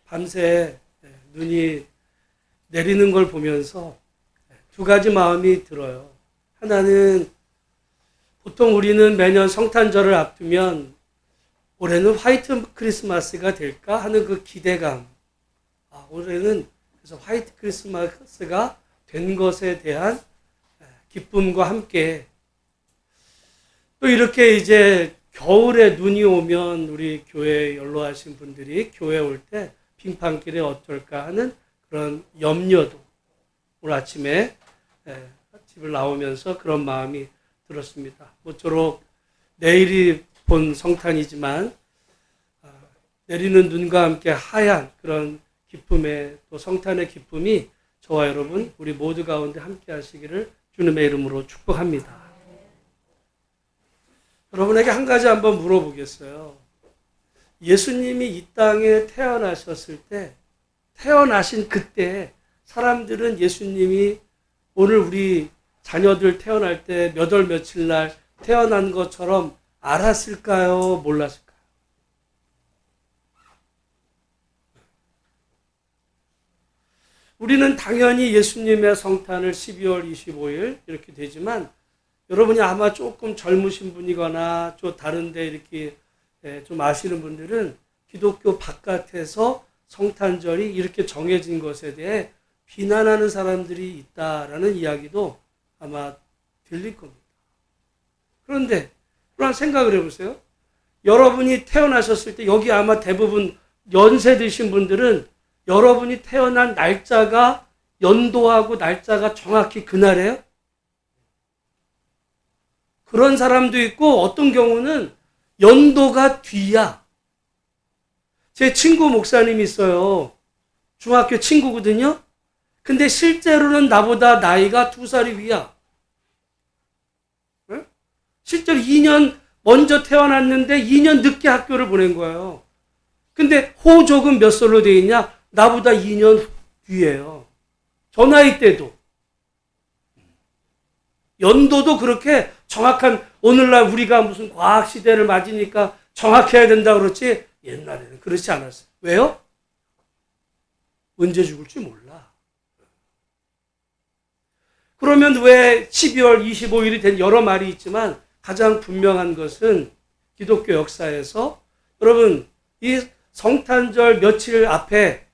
밤새 눈이 내리는 걸 보면서 두 가지 마음이 들어요. 하나는 보통 우리는 매년 성탄절을 앞두면 올해는 화이트 크리스마스가 될까 하는 그 기대감. 올해는 그래서 화이트 크리스마스가 된 것에 대한 기쁨과 함께 또 이렇게 이제 겨울에 눈이 오면 우리 교회에 연로하신 분들이 교회에 올 때 빙판길에 어떨까 하는 그런 염려도 오늘 아침에 집을 나오면서 그런 마음이 들었습니다. 모쪼록 내일이 본 성탄이지만 내리는 눈과 함께 하얀 그런 기쁨의 또 성탄의 기쁨이 저와 여러분 우리 모두 가운데 함께 하시기를 주님의 이름으로 축복합니다. 여러분에게 한 가지 한번 물어보겠어요. 예수님이 이 땅에 태어나셨을 때 태어나신 그때 사람들은 예수님이 오늘 우리 자녀들 태어날 때 몇 월 며칠 날 태어난 것처럼 알았을까요? 몰랐을까요? 우리는 당연히 예수님의 성탄을 12월 25일 이렇게 되지만 여러분이 아마 조금 젊으신 분이거나 좀 다른데 이렇게 좀 아시는 분들은 기독교 바깥에서 성탄절이 이렇게 정해진 것에 대해 비난하는 사람들이 있다라는 이야기도 아마 들릴 겁니다. 그런데 그런 생각을 해보세요. 여러분이 태어나셨을 때 여기 아마 대부분 연세 드신 분들은 여러분이 태어난 날짜가 연도하고 날짜가 정확히 그날이에요? 그런 사람도 있고 어떤 경우는 연도가 뒤야. 제 친구 목사님이 있어요. 중학교 친구거든요. 근데 실제로는 나보다 나이가 2살이 위야. 네? 실제로 2년 먼저 태어났는데 2년 늦게 학교를 보낸 거예요. 근데 호적은 몇 살로 돼 있냐? 나보다 2년 뒤에요. 저 나이 때도. 연도도 그렇게 정확한, 오늘날 우리가 무슨 과학시대를 맞으니까 정확해야 된다 그렇지 옛날에는 그렇지 않았어요. 왜요? 언제 죽을지 몰라. 그러면 왜 12월 25일이 된 여러 말이 있지만 가장 분명한 것은 기독교 역사에서 여러분 이 성탄절 며칠 앞에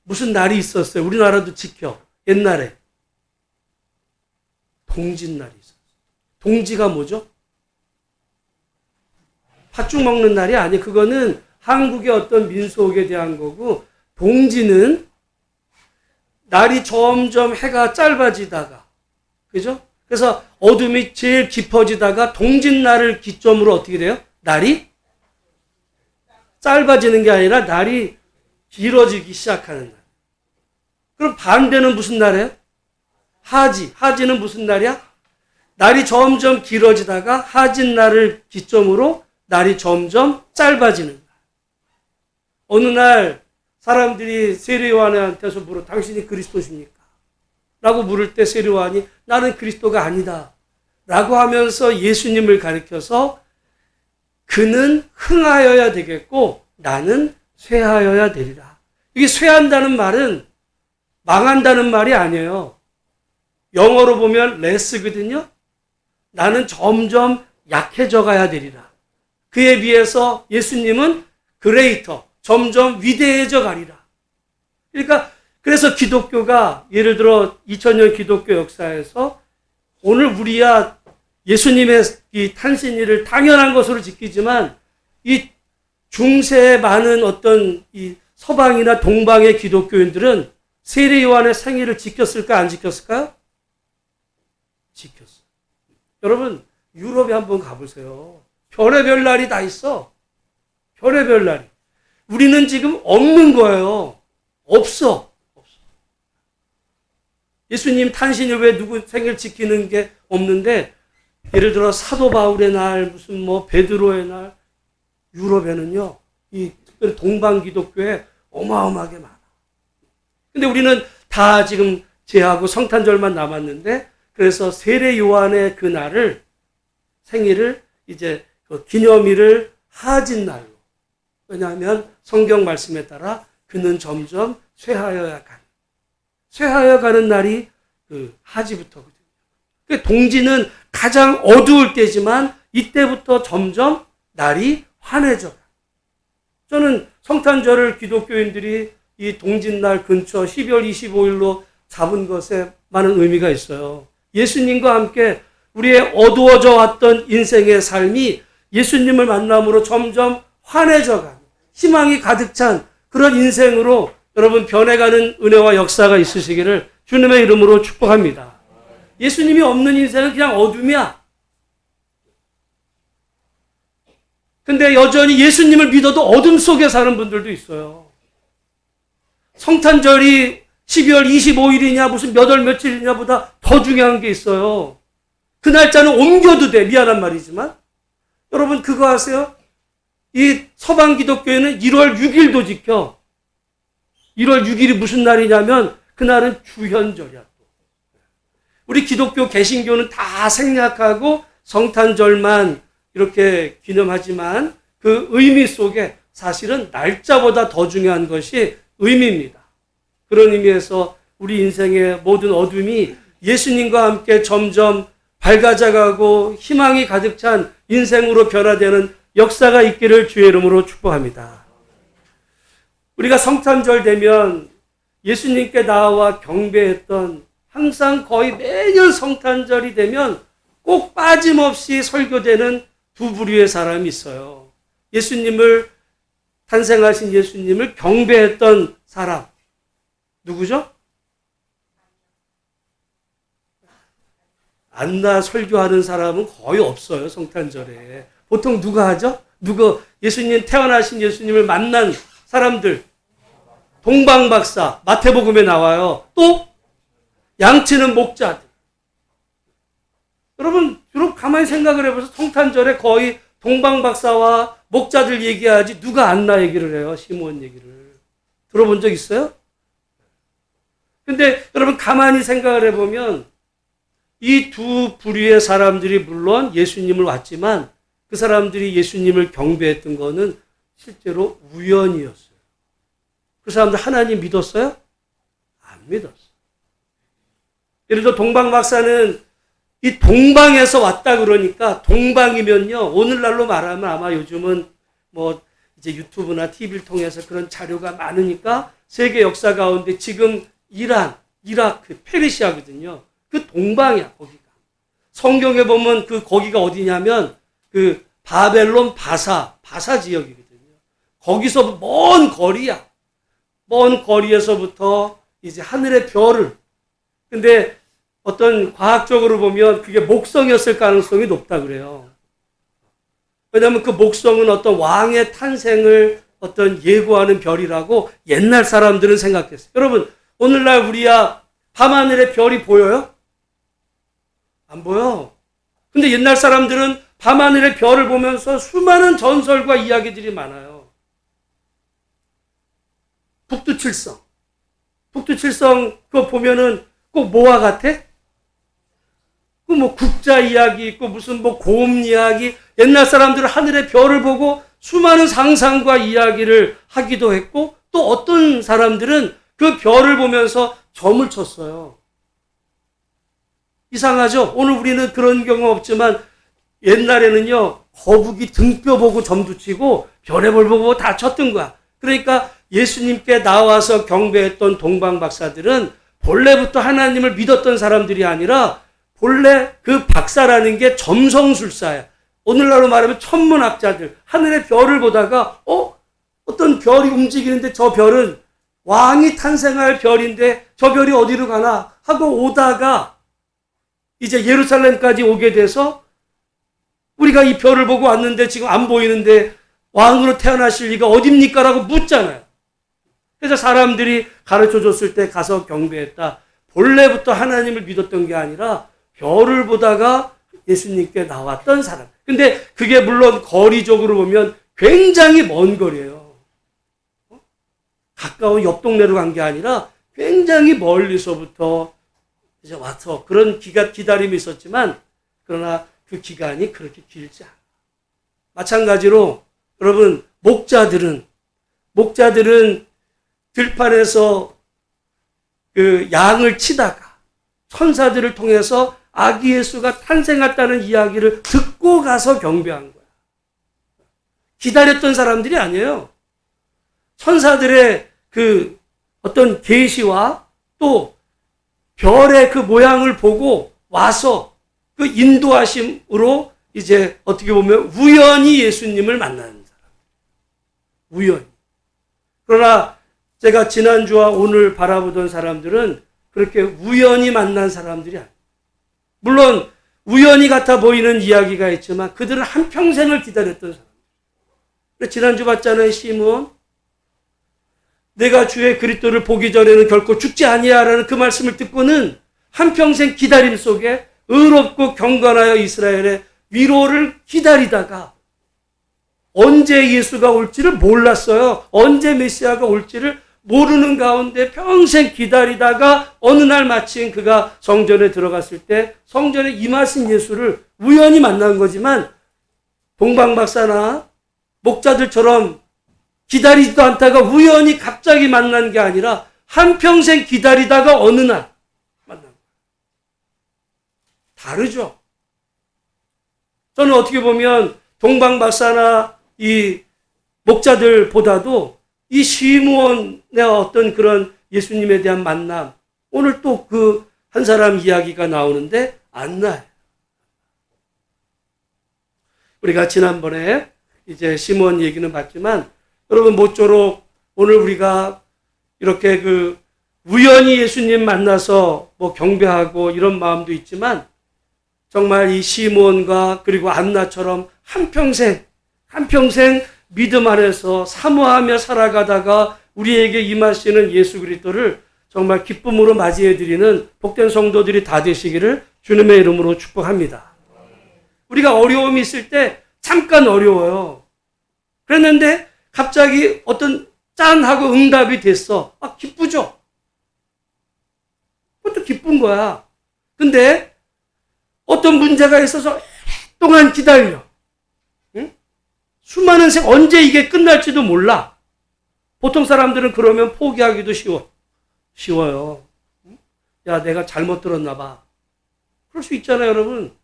무슨 날이 있었어요. 우리나라도 지켜. 옛날에 동짓날이 있었어요. 동지가 뭐죠? 팥죽 먹는 날이 아니에요. 그거는 한국의 어떤 민속에 대한 거고, 동지는 날이 점점 해가 짧아지다가, 그죠? 그래서 어둠이 제일 깊어지다가 동짓날을 기점으로 어떻게 돼요? 날이 짧아지는 게 아니라 날이 길어지기 시작하는 날. 그럼 반대는 무슨 날이에요? 하지. 하지는 무슨 날이야? 날이 점점 길어지다가 하진날을 기점으로 날이 점점 짧아지는 날. 어느 날 사람들이 세례요한한테서 물어, 당신이 그리스도십니까? 라고 물을 때 세례요한이 나는 그리스도가 아니다 라고 하면서 예수님을 가리켜서 그는 흥하여야 되겠고 나는 쇠하여야 되리라. 이게 쇠한다는 말은 망한다는 말이 아니에요. 영어로 보면 레스거든요. 나는 점점 약해져 가야 되리라. 그에 비해서 예수님은 그레이터, 점점 위대해져 가리라. 그러니까 그래서 기독교가 예를 들어 2000년 기독교 역사에서 오늘 우리야 예수님의 이 탄신일을 당연한 것으로 지키지만 이 중세에 많은 어떤 이 서방이나 동방의 기독교인들은 세례 요한의 생일을 지켰을까 안 지켰을까요? 지켰어. 여러분 유럽에 한번 가보세요. 별의별 날이 다 있어. 별의별 날이. 우리는 지금 없는 거예요. 없어. 예수님 탄신일 왜 누구 생일 지키는 게 없는데 예를 들어 사도 바울의 날 무슨 뭐 베드로의 날 유럽에는요. 이 특별히 동방 기독교에 어마어마하게 많아. 근데 우리는 다 지금 제하고 성탄절만 남았는데 그래서 세례 요한의 그 날을 생일을 이제 그 기념일을 하진 날로. 왜냐하면 성경 말씀에 따라 그는 점점 쇠하여 가는 날이 그 하지부터거든요. 그 동지는 가장 어두울 때지만 이때부터 점점 날이 환해져. 저는 성탄절을 기독교인들이 이 동짓날 근처 12월 25일로 잡은 것에 많은 의미가 있어요. 예수님과 함께 우리의 어두워져 왔던 인생의 삶이 예수님을 만남으로 점점 환해져가는 희망이 가득 찬 그런 인생으로 여러분 변해가는 은혜와 역사가 있으시기를 주님의 이름으로 축복합니다. 예수님이 없는 인생은 그냥 어둠이야. 근데 여전히 예수님을 믿어도 어둠 속에 사는 분들도 있어요. 성탄절이 12월 25일이냐 무슨 몇 월 며칠이냐 보다 더 중요한 게 있어요. 그 날짜는 옮겨도 돼. 미안한 말이지만. 여러분 그거 아세요? 이 서방 기독교회는 1월 6일도 지켜. 1월 6일이 무슨 날이냐면 그날은 주현절이야. 우리 기독교 개신교는 다 생략하고 성탄절만 이렇게 기념하지만 그 의미 속에 사실은 날짜보다 더 중요한 것이 의미입니다. 그런 의미에서 우리 인생의 모든 어둠이 예수님과 함께 점점 밝아져가고 희망이 가득 찬 인생으로 변화되는 역사가 있기를 주의 이름으로 축복합니다. 우리가 성탄절 되면 예수님께 나와 경배했던 항상 거의 매년 성탄절이 되면 꼭 빠짐없이 설교되는 두 부류의 사람이 있어요. 예수님을 탄생하신 예수님을 경배했던 사람 누구죠? 안나 설교하는 사람은 거의 없어요. 성탄절에 보통 누가 하죠? 예수님 태어나신 예수님을 만난 사람들 동방박사 마태복음에 나와요. 또 양치는 목자들. 여러분 주로 가만히 생각을 해보세요. 성탄절에 거의 동방박사와 목자들 얘기하지 누가 안나 얘기를 해요. 시므온 얘기를 들어본 적 있어요? 근데 여러분 가만히 생각을 해보면 이 두 부류의 사람들이 물론 예수님을 왔지만 그 사람들이 예수님을 경배했던 거는 실제로 우연이었어요. 그 사람들 하나님 믿었어요? 안 믿었어요. 예를 들어 동방박사는 이 동방에서 왔다 그러니까 동방이면요 오늘날로 말하면 아마 요즘은 뭐 이제 유튜브나 TV를 통해서 그런 자료가 많으니까 세계 역사 가운데 지금 이란, 이라크, 페르시아거든요. 그 동방이야 거기가. 성경에 보면 그 거기가 어디냐면 그 바벨론 바사 지역이거든요. 거기서 먼 거리야. 먼 거리에서부터 이제 하늘의 별을. 근데 어떤 과학적으로 보면 그게 목성이었을 가능성이 높다 그래요. 왜냐하면 그 목성은 어떤 왕의 탄생을 어떤 예고하는 별이라고 옛날 사람들은 생각했어요. 여러분 오늘날 우리야 밤하늘에 별이 보여요? 안 보여. 근데 옛날 사람들은 밤하늘의 별을 보면서 수많은 전설과 이야기들이 많아요. 북두칠성 그거 보면은 꼭 뭐와 같아? 그 뭐 국자 이야기 있고 무슨 뭐 곰 이야기. 옛날 사람들은 하늘의 별을 보고 수많은 상상과 이야기를 하기도 했고 또 어떤 사람들은 그 별을 보면서 점을 쳤어요. 이상하죠? 오늘 우리는 그런 경우 없지만 옛날에는요 거북이 등뼈 보고 점도 치고 별의 별 보고 다 쳤던 거야. 그러니까 예수님께 나와서 경배했던 동방박사들은 본래부터 하나님을 믿었던 사람들이 아니라 본래 그 박사라는 게 점성술사야. 오늘날로 말하면 천문학자들. 하늘의 별을 보다가 어떤 별이 움직이는데 저 별은 왕이 탄생할 별인데 저 별이 어디로 가나 하고 오다가 이제 예루살렘까지 오게 돼서 우리가 이 별을 보고 왔는데 지금 안 보이는데 왕으로 태어나실 리가 어딥니까? 라고 묻잖아요. 그래서 사람들이 가르쳐 줬을 때 가서 경배했다. 본래부터 하나님을 믿었던 게 아니라 별을 보다가 예수님께 나왔던 사람. 근데 그게 물론 거리적으로 보면 굉장히 먼 거리예요. 가까운 옆 동네로 간 게 아니라 굉장히 멀리서부터 이제 와서 그런 기다림이 있었지만 그러나 그 기간이 그렇게 길지 않아. 마찬가지로 여러분 목자들은 들판에서 그 양을 치다가 천사들을 통해서 아기 예수가 탄생했다는 이야기를 듣고 가서 경배한 거야. 기다렸던 사람들이 아니에요. 천사들의 그 어떤 계시와 또 별의 그 모양을 보고 와서 그 인도하심으로 이제 어떻게 보면 우연히 예수님을 만나는 사람. 우연히. 그러나 제가 지난주와 오늘 바라보던 사람들은 그렇게 우연히 만난 사람들이 아니에요. 물론 우연히 같아 보이는 이야기가 있지만 그들은 한평생을 기다렸던 사람들. 지난주 봤잖아요. 시므온. 내가 주의 그리스도를 보기 전에는 결코 죽지 아니하라는 그 말씀을 듣고는 한평생 기다림 속에 의롭고 경건하여 이스라엘의 위로를 기다리다가 언제 예수가 올지를 몰랐어요. 언제 메시아가 올지를 모르는 가운데 평생 기다리다가 어느 날 마침 그가 성전에 들어갔을 때 성전에 임하신 예수를 우연히 만난 거지만 동방박사나 목자들처럼 기다리지도 않다가 우연히 갑자기 만난 게 아니라 한평생 기다리다가 어느 날 만난 거예요. 다르죠. 저는 어떻게 보면 동방박사나 이 목자들보다도 이 시므온의 어떤 그런 예수님에 대한 만남, 오늘 또 그 한 사람 이야기가 나오는데 안 나요. 우리가 지난번에 이제 시므온 얘기는 봤지만 여러분 모쪼록 오늘 우리가 이렇게 그 우연히 예수님 만나서 뭐 경배하고 이런 마음도 있지만 정말 이 시므온과 그리고 안나처럼 한평생 믿음 안에서 사모하며 살아가다가 우리에게 임하시는 예수 그리스도를 정말 기쁨으로 맞이해드리는 복된 성도들이 다 되시기를 주님의 이름으로 축복합니다. 우리가 어려움이 있을 때 잠깐 어려워요. 그랬는데 갑자기 어떤 짠 하고 응답이 됐어. 아, 기쁘죠? 그것도 기쁜 거야. 근데 어떤 문제가 있어서 오랫동안 기다려. 응? 수많은 언제 이게 끝날지도 몰라. 보통 사람들은 그러면 포기하기도 쉬워요. 야, 내가 잘못 들었나 봐. 그럴 수 있잖아요, 여러분.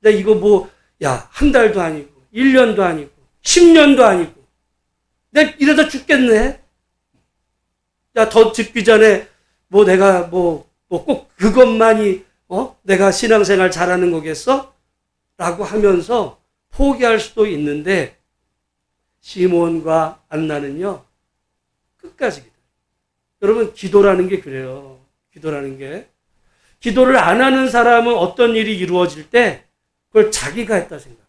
내가 이거 한 달도 아니고, 1년도 아니고, 10년도 아니고, 내가 이러다 죽겠네. 야, 더 죽기 전에, 내가 꼭 그것만이, 내가 신앙생활 잘하는 거겠어? 라고 하면서 포기할 수도 있는데, 시몬과 안나는요, 끝까지 기도해요. 여러분, 기도라는 게 그래요. 기도라는 게. 기도를 안 하는 사람은 어떤 일이 이루어질 때, 그걸 자기가 했다 생각해요.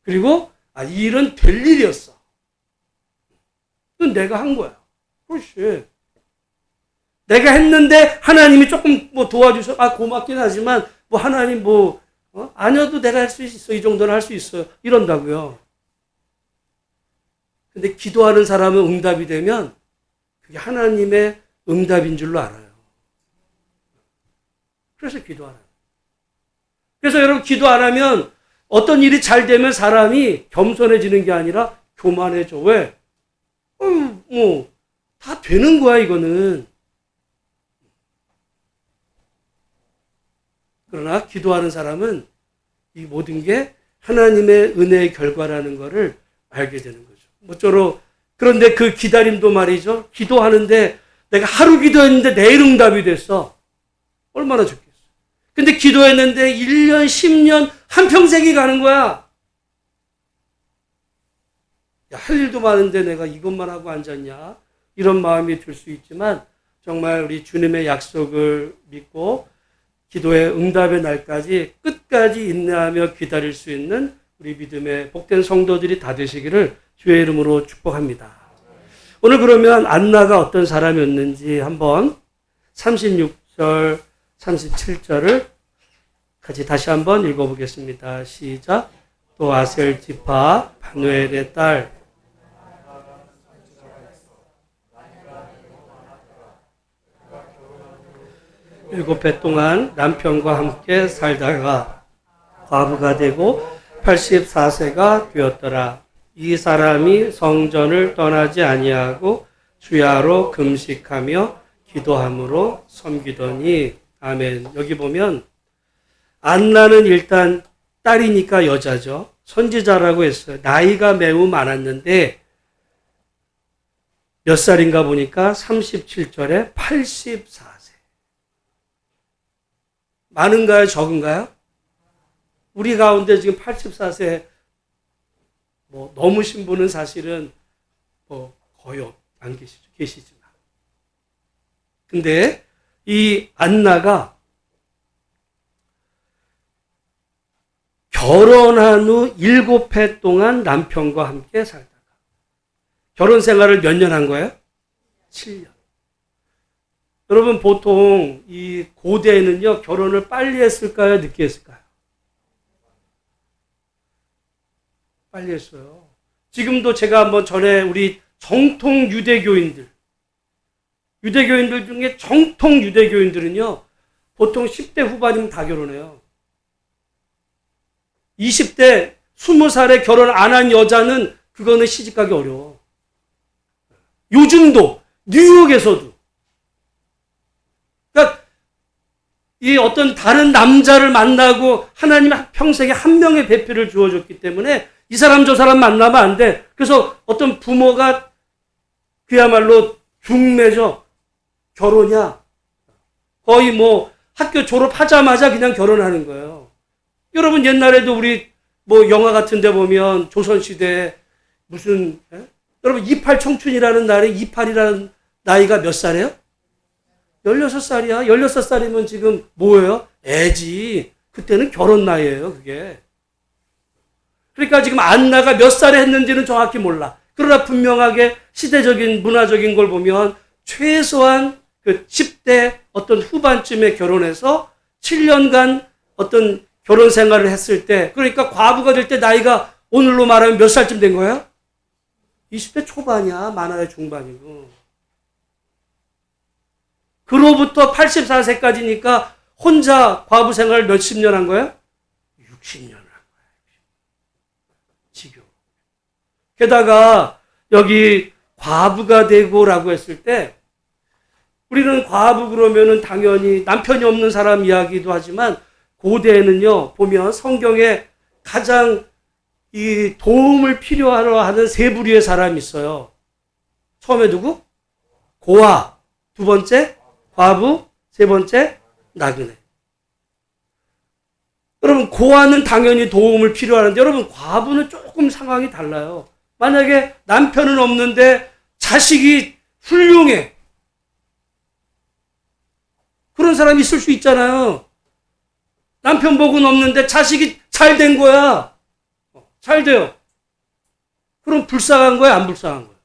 그리고, 이 일은 될 일이었어. 이건 내가 한 거야. 그렇지. 내가 했는데, 하나님이 조금 도와주셔. 고맙긴 하지만, 하나님 아니어도 내가 할 수 있어. 이 정도는 할 수 있어요. 이런다고요. 근데 기도하는 사람은 응답이 되면, 그게 하나님의 응답인 줄로 알아요. 그래서 기도 안 해요. 그래서 여러분 기도 안 하면 어떤 일이 잘 되면 사람이 겸손해지는 게 아니라 교만해져. 왜? 다 되는 거야, 이거는. 그러나 기도하는 사람은 이 모든 게 하나님의 은혜의 결과라는 것을 알게 되는 거죠. 모쪼록 그런데 그 기다림도 말이죠. 기도하는데 내가 하루 기도했는데 내일 응답이 됐어. 얼마나 좋겠어. 근데 기도했는데 1년, 10년, 한평생이 가는 거야. 야, 할 일도 많은데 내가 이것만 하고 앉았냐? 이런 마음이 들 수 있지만 정말 우리 주님의 약속을 믿고 기도의 응답의 날까지 끝까지 인내하며 기다릴 수 있는 우리 믿음의 복된 성도들이 다 되시기를 주의 이름으로 축복합니다. 오늘 그러면 안나가 어떤 사람이었는지 한번 36절, 37절을 같이 다시 한번 읽어보겠습니다. 시작. 또 아셀 지파 바누엘의 딸 일곱 해 동안 남편과 함께 살다가 과부가 되고 84세가 되었더라. 이 사람이 성전을 떠나지 아니하고 주야로 금식하며 기도함으로 섬기더니. 아멘. 여기 보면 안나는 일단 딸이니까 여자죠. 선지자라고 했어요. 나이가 매우 많았는데 몇 살인가 보니까 37절에 84세. 많은가요? 적은가요? 우리 가운데 지금 84세 넘으신 분은 사실은 거의 안 계시지만. 근데 이 안나가 결혼한 후 7해 동안 남편과 함께 살다가 결혼 생활을 몇 년 한 거예요? 7년. 여러분 보통 이 고대에는요 결혼을 빨리 했을까요? 늦게 했을까요? 빨리 했어요. 지금도 제가 한번 전에 우리 정통 유대교인들 중에 정통 유대교인들은요 보통 10대 후반이면 다 결혼해요. 20대 20살에 결혼 안 한 여자는 그거는 시집가기 어려워. 요즘도 뉴욕에서도 그러니까 이 어떤 다른 남자를 만나고 하나님 평생에 한 명의 배필을 주어줬기 때문에 이 사람 저 사람 만나면 안 돼. 그래서 어떤 부모가 그야말로 중매죠. 결혼이야. 거의 학교 졸업하자마자 그냥 결혼하는 거예요. 여러분 옛날에도 우리 영화 같은 데 보면 조선시대 무슨 여러분 28 청춘이라는 날에 28이라는 나이가 몇 살이에요? 16살이야. 16살이면 지금 뭐예요? 애지. 그때는 결혼 나이예요, 그게. 그러니까 지금 안나가 몇 살에 했는지는 정확히 몰라. 그러나 분명하게 시대적인 문화적인 걸 보면 최소한 그 10대 어떤 후반쯤에 결혼해서 7년간 어떤 결혼 생활을 했을 때, 그러니까 과부가 될 때 나이가 오늘로 말하면 몇 살쯤 된 거예요? 20대 초반이야. 많아야 중반이고. 그로부터 84세까지니까 혼자 과부 생활을 몇십 년 한 거예요? 60년 한 거예요. 지겨워. 게다가 여기 과부가 되고라고 했을 때 우리는 과부 그러면은 당연히 남편이 없는 사람 이야기도 하지만 고대에는요 보면 성경에 가장 이 도움을 필요로 하는 세 부류의 사람이 있어요. 처음에 누구? 고아. 두 번째 과부. 세 번째 나그네. 여러분 고아는 당연히 도움을 필요하는데 여러분 과부는 조금 상황이 달라요. 만약에 남편은 없는데 자식이 훌륭해. 그런 사람이 있을 수 있잖아요. 남편 복은 없는데 자식이 잘 된 거야. 잘 돼요. 그럼 불쌍한 거야, 안 불쌍한 거야?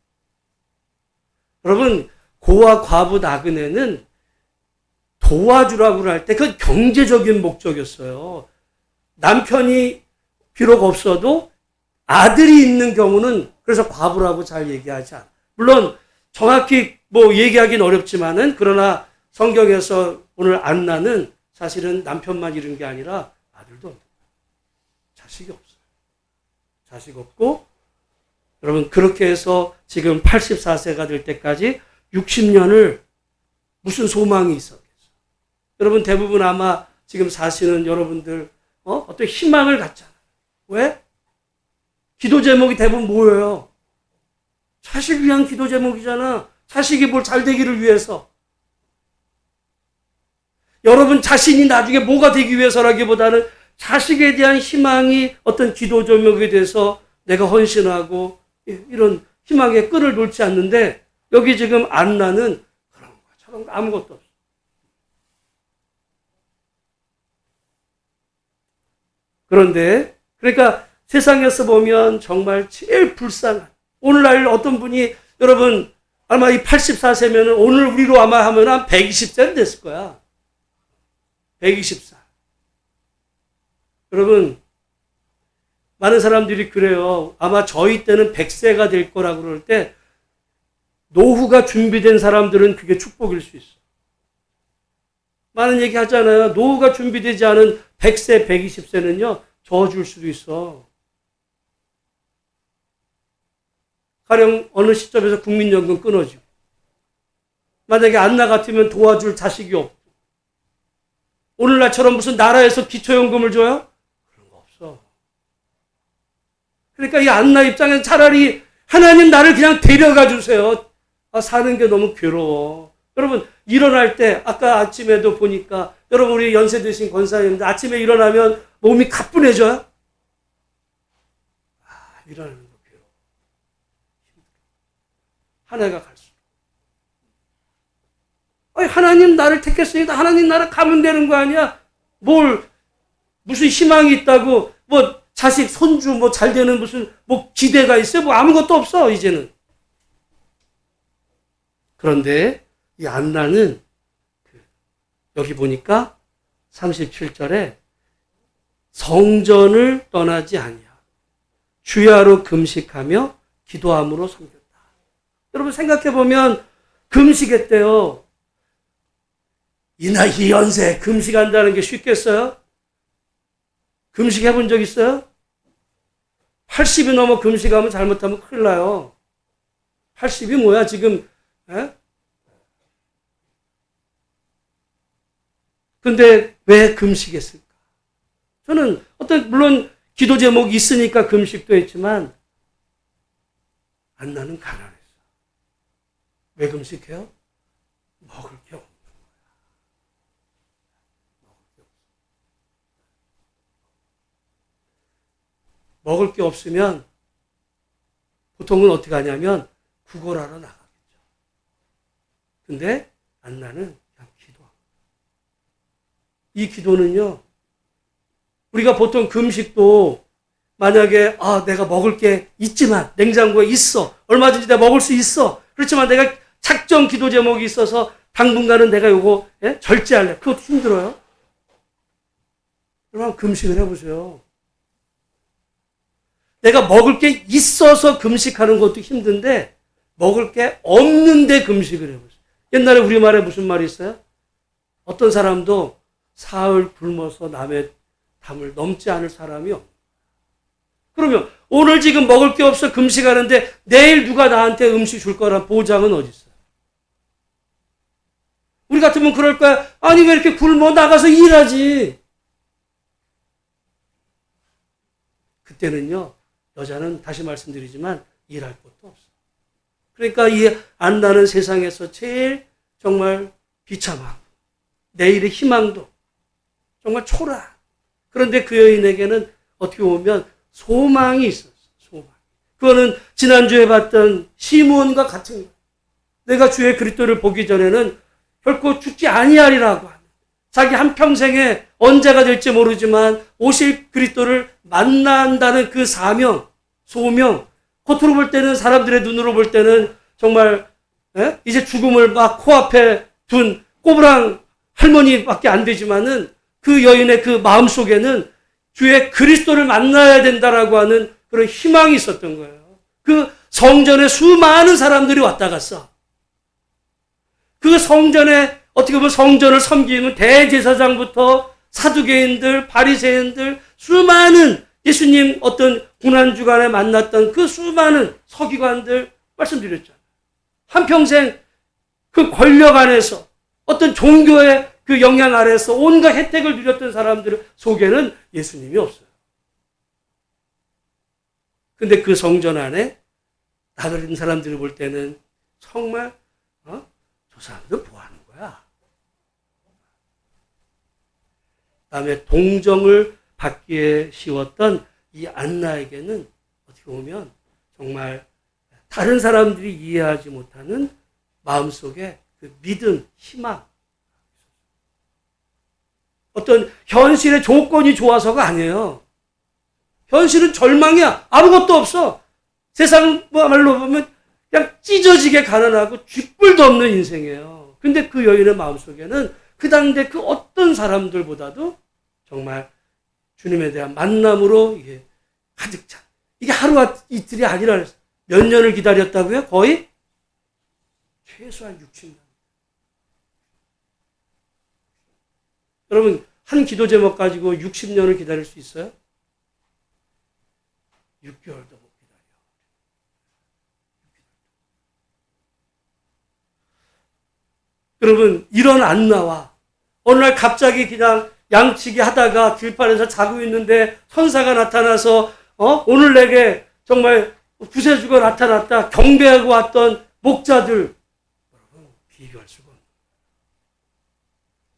여러분, 고아, 과부, 나그네는 도와주라고 할 때 그 경제적인 목적이었어요. 남편이 비록 없어도 아들이 있는 경우는 그래서 과부라고 잘 얘기하지 않아. 물론 정확히 얘기하기는 어렵지만은 그러나 성경에서 오늘 안나는 사실은 남편만 잃은 게 아니라 아들도 없는 거예요. 자식이 없어요. 자식 없고 여러분 그렇게 해서 지금 84세가 될 때까지 60년을 무슨 소망이 있었겠어요. 여러분 대부분 아마 지금 사시는 여러분들 어떤 희망을 갖잖아요. 왜? 기도 제목이 대부분 뭐예요? 자식 위한 기도 제목이잖아. 자식이 뭘 잘 되기를 위해서. 여러분 자신이 나중에 뭐가 되기 위해서라기보다는 자식에 대한 희망이 어떤 기도 제목이 돼서 내가 헌신하고 이런 희망의 끈을 놓지 않는데 여기 지금 안나는 그런 거 저런 거 아무것도 없어. 그런데 그러니까 세상에서 보면 정말 제일 불쌍한 오늘날 어떤 분이 여러분 아마 이 84세면은 오늘 우리로 아마 하면 한 120세는 됐을 거야. 120살. 여러분 많은 사람들이 그래요. 아마 저희 때는 100세가 될 거라고 그럴 때 노후가 준비된 사람들은 그게 축복일 수 있어. 많은 얘기 하잖아요. 노후가 준비되지 않은 100세, 120세는요. 저어줄 수도 있어. 가령 어느 시점에서 국민연금 끊어지고 만약에 안나 같으면 도와줄 자식이 없고, 오늘날처럼 무슨 나라에서 기초연금을 줘요? 그런 거 없어. 그러니까 이 안나 입장에서 차라리 하나님 나를 그냥 데려가 주세요. 사는 게 너무 괴로워. 여러분, 일어날 때, 아까 아침에도 보니까, 여러분, 우리 연세 드신 권사님들 아침에 일어나면 몸이 가뿐해져요? 일어나는 거 괴로워. 한 해가 갈수록. 하나님 나를 택했으니까 하나님 나라 가면 되는 거 아니야? 무슨 희망이 있다고, 자식, 손주, 잘 되는 무슨, 기대가 있어요? 아무것도 없어, 이제는. 그런데, 이 안나는, 여기 보니까, 37절에, 성전을 떠나지 아니야. 주야로 금식하며 기도함으로 섬겼다. 여러분 생각해보면, 금식했대요. 이 나이 이 연세 금식한다는 게 쉽겠어요? 금식해 본 적 있어요? 80이 넘어 금식하면 잘못하면 큰일 나요. 80이 뭐야 지금? 에? 근데 왜 금식했을까? 저는 물론 기도 제목이 있으니까 금식도 했지만 안나는 가난했어. 왜 금식해요? 먹을 게 없는 거야. 먹을 게 없으면 보통은 어떻게 하냐면 구걸하러 나가겠죠. 근데 안나는 그냥 기도하고. 이 기도는요, 우리가 보통 금식도 만약에 내가 먹을 게 있지만 냉장고에 있어. 얼마든지 내가 먹을 수 있어. 그렇지만 내가 작정 기도 제목이 있어서 당분간은 내가 요거 절제할래. 그것도 힘들어요. 그러면 금식을 해보세요. 내가 먹을 게 있어서 금식하는 것도 힘든데 먹을 게 없는데 금식을 해보세요. 옛날에 우리말에 무슨 말이 있어요? 어떤 사람도 사흘 굶어서 남의 담을 넘지 않을 사람이 없어요. 그러면 오늘 지금 먹을 게 없어 금식하는데 내일 누가 나한테 음식 줄 거란 보장은 어디 있어요? 우리 같으면 그럴 거야. 아니 왜 이렇게 굶어? 나가서 일하지. 그때는요. 여자는 다시 말씀드리지만 일할 것도 없어. 그러니까 이 안나는 세상에서 제일 정말 비참하고 내일의 희망도 정말 초라한. 그런데 그 여인에게는 어떻게 보면 소망이 있었어. 소망. 그거는 지난주에 봤던 시므온과 같은 거예요. 내가 주의 그리스도를 보기 전에는 결코 죽지 아니하리라고 하는. 자기 한평생에 언제가 될지 모르지만 오실 그리스도를 만난다는 그 사명, 소명, 겉으로 볼 때는 사람들의 눈으로 볼 때는 정말 이제 죽음을 막 코앞에 둔 꼬부랑 할머니밖에 안 되지만은 그 여인의 그 마음속에는 주의 그리스도를 만나야 된다라고 하는 그런 희망이 있었던 거예요. 그 성전에 수많은 사람들이 왔다 갔어. 그 성전에 어떻게 보면 성전을 섬기는 대제사장부터 사두개인들, 바리새인들, 수많은 예수님 어떤 고난주간에 만났던 그 수많은 서기관들 말씀드렸잖아요. 한평생 그 권력 안에서 어떤 종교의 그 영향 아래서 온갖 혜택을 누렸던 사람들 속에는 예수님이 없어요. 근데 그 성전 안에 다른 사람들을 볼 때는 정말 저 사람들 뭐 하는 거야? 그다음에 동정을 받기에 쉬웠던 이 안나에게는 어떻게 보면 정말 다른 사람들이 이해하지 못하는 마음속에 그 믿음, 희망, 어떤 현실의 조건이 좋아서가 아니에요. 현실은 절망이야. 아무것도 없어. 세상 말로 보면 그냥 찢어지게 가난하고 쥐뿔도 없는 인생이에요. 근데 그 여인의 마음속에는 그 당대 그 어떤 사람들보다도 정말 주님에 대한 만남으로 이게 가득 찬. 이게 하루 이틀이 아니라 몇 년을 기다렸다고요? 거의? 최소한 60년. 여러분, 한 기도 제목 가지고 60년을 기다릴 수 있어요? 6개월도 못 기다려. 여러분, 이런 안나와 어느 날 갑자기 그냥 양치기 하다가 들판에서 자고 있는데 천사가 나타나서 오늘 내게 정말 구세주가 나타났다 경배하고 왔던 목자들, 여러분, 비교할 수가 없어요.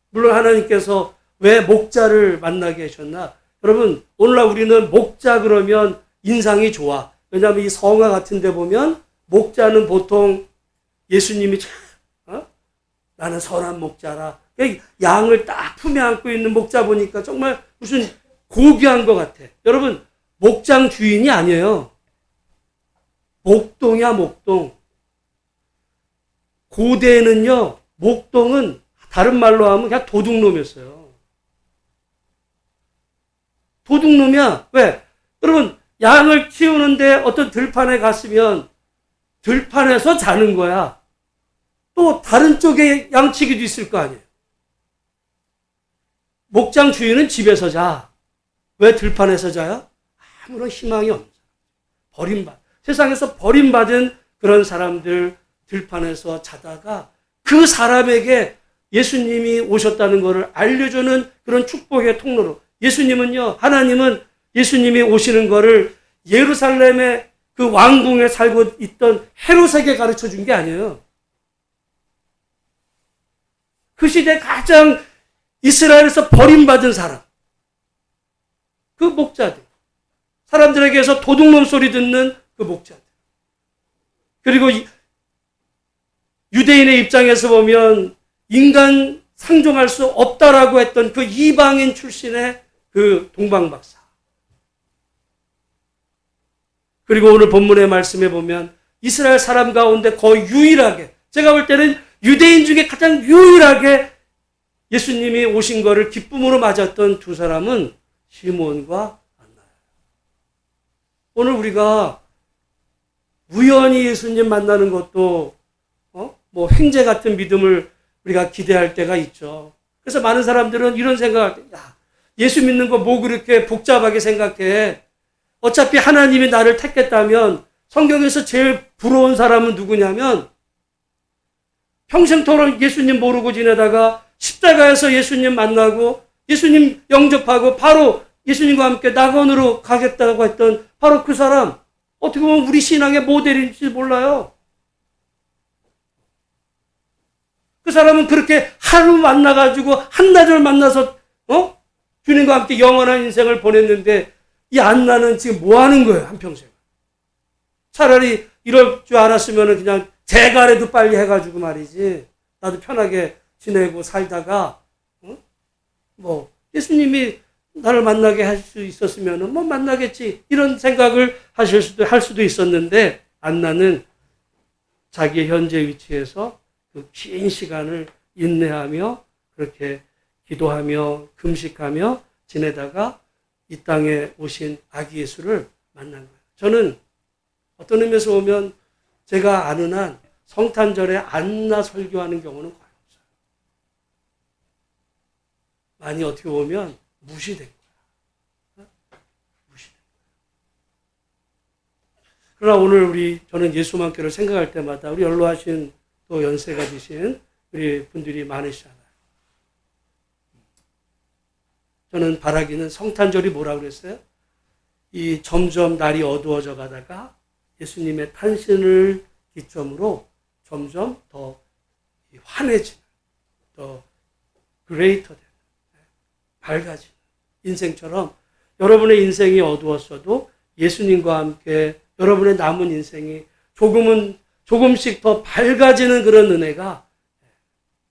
물론 하나님께서 왜 목자를 만나게 하셨나? 여러분, 오늘날 우리는 목자 그러면 인상이 좋아. 왜냐하면 이 성화 같은 데 보면 목자는 보통 예수님이 나는 선한 목자라. 양을 딱 품에 안고 있는 목자 보니까 정말 무슨 고귀한 것 같아. 여러분, 목장 주인이 아니에요. 목동이야, 목동. 고대에는요, 목동은 다른 말로 하면 그냥 도둑놈이었어요. 도둑놈이야. 왜? 여러분, 양을 키우는데 어떤 들판에 갔으면 들판에서 자는 거야. 또 다른 쪽에 양치기도 있을 거 아니에요. 목장 주인은 집에서 자. 왜 들판에서 자요? 아무런 희망이 없는 사람. 세상에서 버림받은 그런 사람들 들판에서 자다가 그 사람에게 예수님이 오셨다는 것을 알려주는 그런 축복의 통로로, 예수님은요, 하나님은 예수님이 오시는 것을 예루살렘의 그 왕궁에 살고 있던 헤롯에게 가르쳐 준 게 아니에요. 그 시대 가장 이스라엘에서 버림받은 사람, 그 목자들, 사람들에게서 도둑놈 소리 듣는 그 목자들, 그리고 유대인의 입장에서 보면 인간 상종할 수 없다라고 했던 그 이방인 출신의 그 동방박사, 그리고 오늘 본문의 말씀에 보면 이스라엘 사람 가운데 거의 유일하게, 제가 볼 때는 유대인 중에 가장 유일하게 예수님이 오신 것을 기쁨으로 맞았던 두 사람은 시몬과 안나예요. 오늘 우리가 우연히 예수님 만나는 것도 뭐 횡재 같은 믿음을 우리가 기대할 때가 있죠. 그래서 많은 사람들은 이런 생각을 할 때, 야, 예수 믿는 거 뭐 그렇게 복잡하게 생각해. 어차피 하나님이 나를 택했다면, 성경에서 제일 부러운 사람은 누구냐면 평생토록 예수님 모르고 지내다가 십자가에서 예수님 만나고 예수님 영접하고 바로 예수님과 함께 낙원으로 가겠다고 했던 바로 그 사람, 어떻게 보면 우리 신앙의 모델인지 몰라요. 그 사람은 그렇게 하루 만나가지고 한나절 만나서 주님과 함께 영원한 인생을 보냈는데, 이 안나는 지금 뭐 하는 거예요, 한평생. 차라리 이럴 줄 알았으면 그냥 재가라도 빨리 해가지고 말이지, 나도 편하게 지내고 살다가 뭐 예수님이 나를 만나게 할 수 있었으면 뭐 만나겠지, 이런 생각을 할 수도 있었는데, 안나는 자기의 현재 위치에서 그 긴 시간을 인내하며 그렇게 기도하며 금식하며 지내다가 이 땅에 오신 아기 예수를 만난 거예요. 저는 어떤 의미에서 보면 제가 아는 한 성탄절에 안나 설교하는 경우는 거의 없어요. 많이 어떻게 보면 무시된 거야. 무시된 거야. 그러나 오늘 저는 예수만교를 생각할 때마다 우리 연로하신 또 연세가 드신 우리 분들이 많으시잖아요. 저는 바라기는 성탄절이 뭐라고 그랬어요? 이 점점 날이 어두워져 가다가 예수님의 탄신을 기점으로 점점 더 환해지는, 더 그레이터 되는, 밝아지는 인생처럼, 여러분의 인생이 어두웠어도 예수님과 함께 여러분의 남은 인생이 조금씩 더 밝아지는 그런 은혜가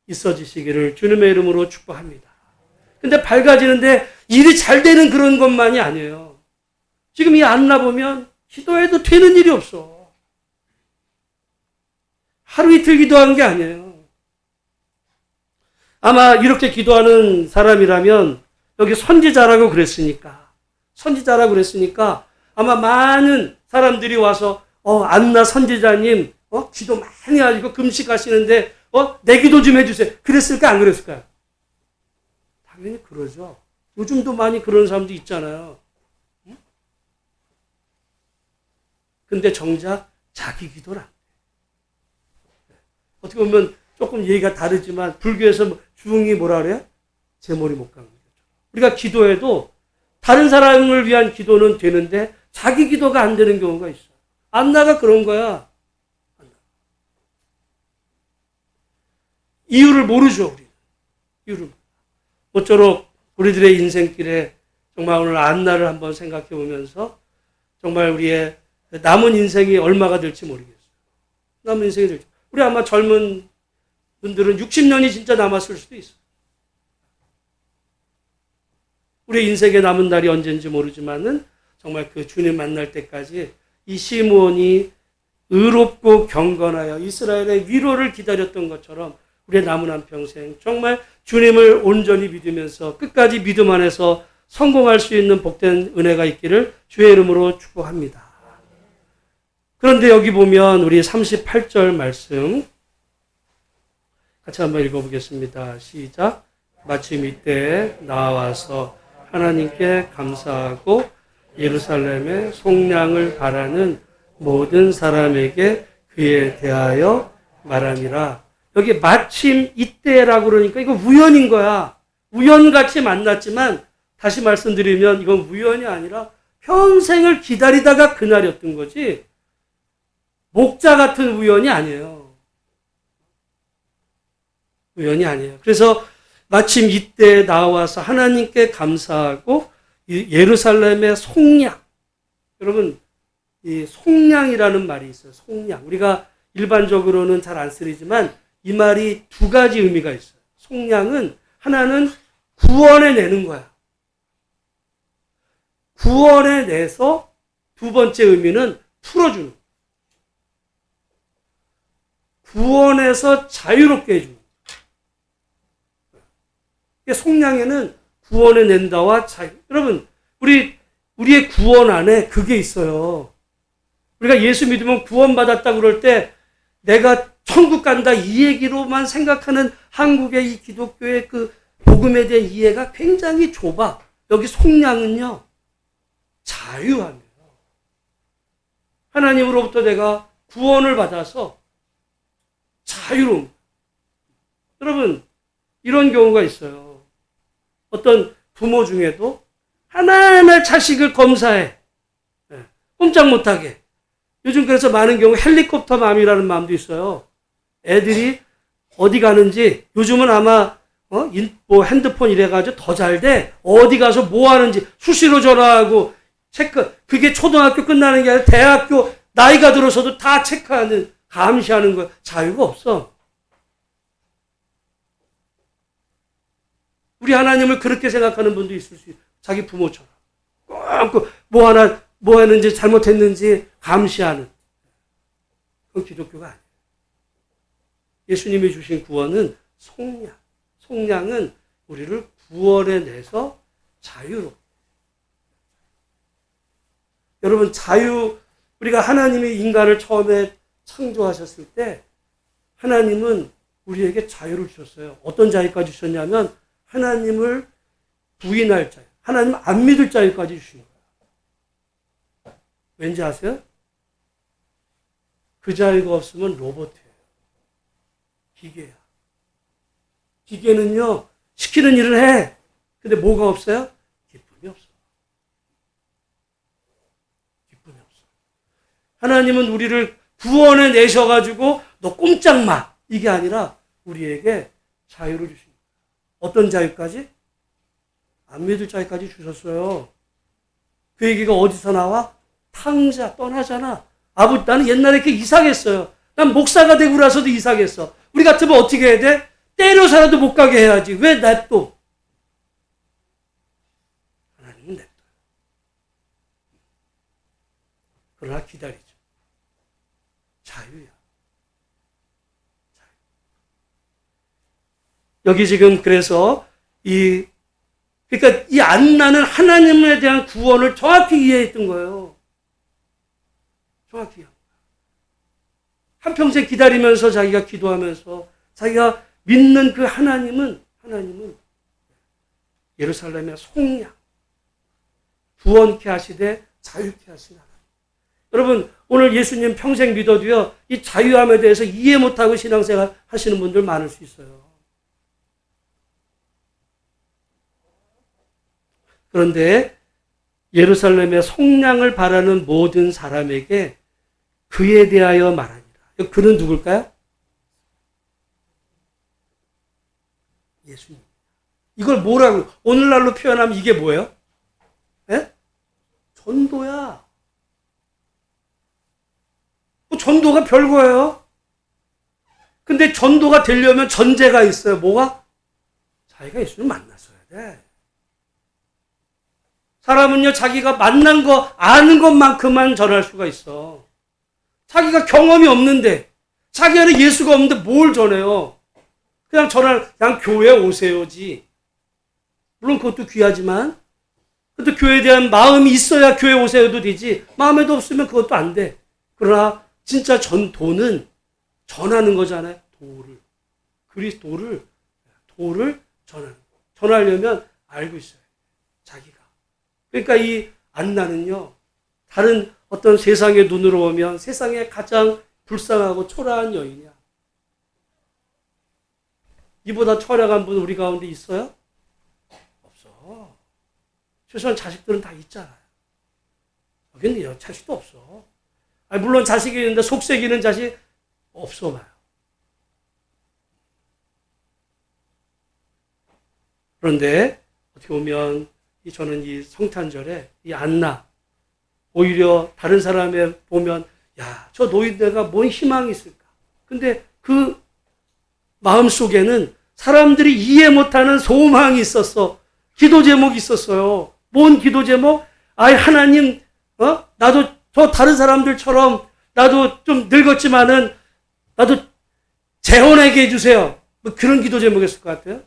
있어지시기를 주님의 이름으로 축복합니다. 근데 밝아지는데 일이 잘 되는 그런 것만이 아니에요. 지금 이 안나 보면 기도해도 되는 일이 없어. 하루 이틀 기도한 게 아니에요. 아마 이렇게 기도하는 사람이라면 여기 선지자라고 그랬으니까 아마 많은 사람들이 와서 안나 선지자님 기도 많이 하시고 금식하시는데 내 기도 좀 해주세요. 그랬을까 안 그랬을까요? 당연히 그러죠. 요즘도 많이 그런 사람도 있잖아요. 근데 정작 자기 기도를 안 해. 어떻게 보면 조금 얘기가 다르지만 불교에서 중이 뭐라 그래요? 제 머리 못 감는 거죠. 우리가 기도해도 다른 사람을 위한 기도는 되는데 자기 기도가 안 되는 경우가 있어요. 안나가 그런 거야. 이유를 모르죠, 우리. 이유를. 모쪼록 우리들의 인생길에 정말 오늘 안나를 한번 생각해 보면서 정말 우리의 남은 인생이 얼마가 될지 모르겠어요. 남은 인생이 될지. 우리 아마 젊은 분들은 60년이 진짜 남았을 수도 있어요. 우리 인생에 남은 날이 언제인지 모르지만은 정말 그 주님 만날 때까지 이 시므온이 의롭고 경건하여 이스라엘의 위로를 기다렸던 것처럼 우리의 남은 한평생 정말 주님을 온전히 믿으면서 끝까지 믿음 안에서 성공할 수 있는 복된 은혜가 있기를 주의 이름으로 축복합니다. 그런데 여기 보면 우리 38절 말씀 같이 한번 읽어보겠습니다. 시작. 마침 이때 나와서 하나님께 감사하고 예루살렘의 속량을 바라는 모든 사람에게 그에 대하여 말하니라. 여기 마침 이때라고 그러니까 이거 우연인 거야. 우연같이 만났지만 다시 말씀드리면 이건 우연이 아니라 평생을 기다리다가 그날이었던 거지 목자 같은 우연이 아니에요. 우연이 아니에요. 그래서 마침 이때 나와서 하나님께 감사하고 예루살렘의 속량. 여러분 이 속량이라는 말이 있어요. 속량. 우리가 일반적으로는 잘 안 쓰이지만 이 말이 두 가지 의미가 있어요. 속량은 하나는 구원해 내는 거야. 구원해 내서 두 번째 의미는 풀어주는 거야. 구원해서 자유롭게 해주는 거야. 속량에는 구원해 낸다와 자유. 여러분 우리의 구원 안에 그게 있어요. 우리가 예수 믿으면 구원받았다 그럴 때 내가 천국 간다 이 얘기로만 생각하는 한국의 이 기독교의 그 복음에 대한 이해가 굉장히 좁아. 여기 속량은요. 자유함이에요. 하나님으로부터 내가 구원을 받아서 자유로움. 여러분 이런 경우가 있어요. 어떤 부모 중에도 하나하나 자식을 검사해. 꼼짝 못하게. 요즘 그래서 많은 경우 헬리콥터 맘이라는 마음도 있어요. 애들이 어디 가는지 요즘은 아마 뭐 핸드폰 이래가지고 더 잘 돼. 어디 가서 뭐 하는지 수시로 전화하고 체크. 그게 초등학교 끝나는 게 아니라 대학교 나이가 들어서도 다 체크하는 감시하는 거 자유가 없어. 우리 하나님을 그렇게 생각하는 분도 있을 수 있어요. 자기 부모처럼 꼭 뭐 하는지 잘못했는지 감시하는. 그건 기독교가 아니에요. 예수님이 주신 구원은 속량. 속량은 우리를 구원해 내서 자유로. 여러분 우리가 하나님이 인간을 처음에 창조하셨을 때 하나님은 우리에게 자유를 주셨어요. 어떤 자유까지 주셨냐면 하나님을 부인할 자유. 하나님 안 믿을 자유까지 주신 거예요. 왠지 아세요? 그 자유가 없으면 로봇이에요. 기계야. 기계는요, 시키는 일을 해. 근데 뭐가 없어요? 기쁨이 없어. 기쁨이 없어. 하나님은 우리를 구원해 내셔가지고 너 꼼짝 마. 이게 아니라 우리에게 자유를 주신 거예요. 어떤 자유까지? 안 믿을 자유까지 주셨어요. 그 얘기가 어디서 나와? 탕자, 떠나잖아. 나는 옛날에 이렇게 이상했어요. 난 목사가 되고 나서도 이상했어. 우리 같으면 어떻게 해야 돼? 때려서라도 못 가게 해야지. 왜 냅둬? 하나님은 냅둬요. 그러나 기다리죠. 자유야. 자유. 여기 지금 그래서 그러니까 이 안나는 하나님에 대한 구원을 정확히 이해했던 거예요. 정확히. 한평생 기다리면서 자기가 기도하면서 자기가 믿는 그 하나님은 예루살렘의 속량, 구원케 하시되 자유케 하신 하나님. 여러분 오늘 예수님 평생 믿어도요 이 자유함에 대해서 이해 못하고 신앙생활 하시는 분들 많을 수 있어요. 그런데 예루살렘의 속량을 바라는 모든 사람에게 그에 대하여 말하니라. 그는 누굴까요? 예수님. 이걸 뭐라고 오늘날로 표현하면 이게 뭐예요? 예? 전도야. 전도가 별거예요. 근데 전도가 되려면 전제가 있어요. 뭐가? 자기가 예수님 만났어야 돼. 사람은요, 자기가 만난 거, 아는 것만큼만 전할 수가 있어. 자기가 경험이 없는데, 자기 안에 예수가 없는데 뭘 전해요? 그냥 그냥 교회 오세요지. 물론 그것도 귀하지만, 그것도 교회에 대한 마음이 있어야 교회 오세요도 되지. 마음에도 없으면 그것도 안 돼. 그러나, 진짜 도는 전하는 거잖아요. 도를 전하는 거. 전하려면 알고 있어요. 자기가. 그러니까 이 안나는요, 다른 어떤 세상의 눈으로 보면 세상에 가장 불쌍하고 초라한 여인이야. 이보다 초라한 분 우리 가운데 있어요? 없어. 최소한 자식들은 다 있잖아요. 여기는 자식도 없어. 물론 자식이 있는데 속색이는 자식 없어 봐요. 그런데 어떻게 보면 저는 이 성탄절에 이 안나 오히려 다른 사람에 보면 저 노인네가 뭔 희망이 있을까? 근데 그 마음속에는 사람들이 이해 못하는 소망이 있었어. 기도 제목이 있었어요. 뭔 기도 제목? 하나님, 나도 저 다른 사람들처럼 나도 좀 늙었지만은 나도 재혼하게 해주세요. 뭐 그런 기도 제목이었을 것 같아요.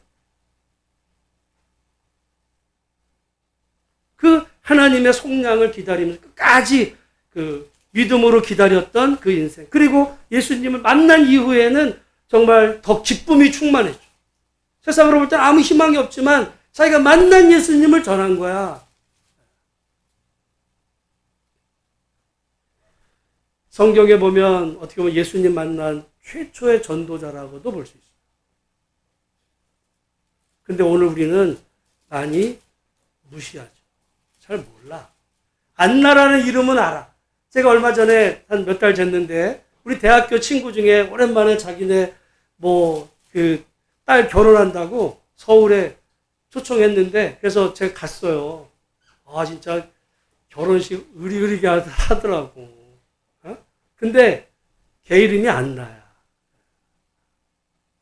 그 하나님의 속량을 기다리면서 끝까지 그 믿음으로 기다렸던 그 인생. 그리고 예수님을 만난 이후에는 정말 더 기쁨이 충만했죠. 세상으로 볼 때는 아무 희망이 없지만 자기가 만난 예수님을 전한 거야. 성경에 보면 어떻게 보면 예수님 만난 최초의 전도자라고도 볼 수 있어요. 근데 오늘 우리는 많이 무시하죠. 잘 몰라. 안나라는 이름은 알아. 제가 얼마 전에 한 몇 달 됐는데 우리 대학교 친구 중에 오랜만에 자기네 딸 결혼한다고 서울에 초청했는데 그래서 제가 갔어요. 진짜 결혼식 의리의리게 하더라고. 근데 걔 이름이 안나야.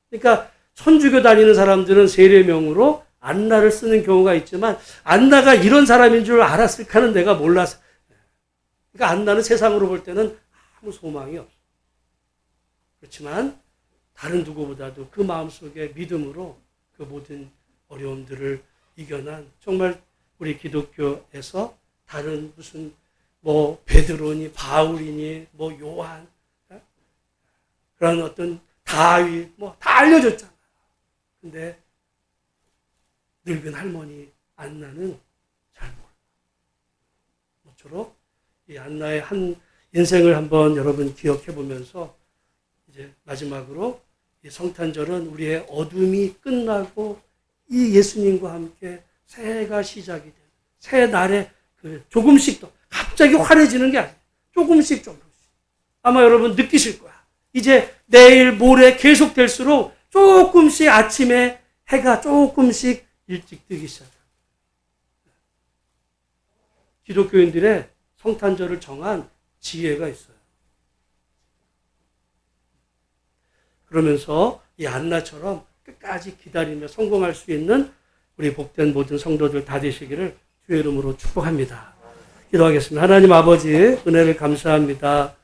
그러니까 천주교 다니는 사람들은 세례명으로 안나를 쓰는 경우가 있지만 안나가 이런 사람인 줄 알았을까는 내가 몰라서. 그러니까 안나는 세상으로 볼 때는 아무 소망이 없어. 그렇지만 다른 누구보다도 그 마음속에 믿음으로 그 모든 어려움들을 이겨난 정말 우리 기독교에서 다른 무슨 베드로니 바울이니 요한 그런 어떤 다윗 다 알려줬잖아. 근데 늙은 할머니 안나는 잘 몰라. 모쪼록 이 안나의 한 인생을 한번 여러분 기억해 보면서 이제 마지막으로 이 성탄절은 우리의 어둠이 끝나고 이 예수님과 함께 새해가 시작이 되는 새 날에 조금씩 더 갑자기 환해지는 게 아니에요. 조금씩. 아마 여러분 느끼실 거야. 이제 내일 모레 계속 될수록 조금씩 아침에 해가 조금씩 일찍 뜨기 시작합니다. 기독교인들의 성탄절을 정한 지혜가 있어요. 그러면서 이 안나처럼 끝까지 기다리며 성공할 수 있는 우리 복된 모든 성도들 다 되시기를 주의 이름으로 축복합니다. 기도하겠습니다. 하나님 아버지 은혜를 감사합니다.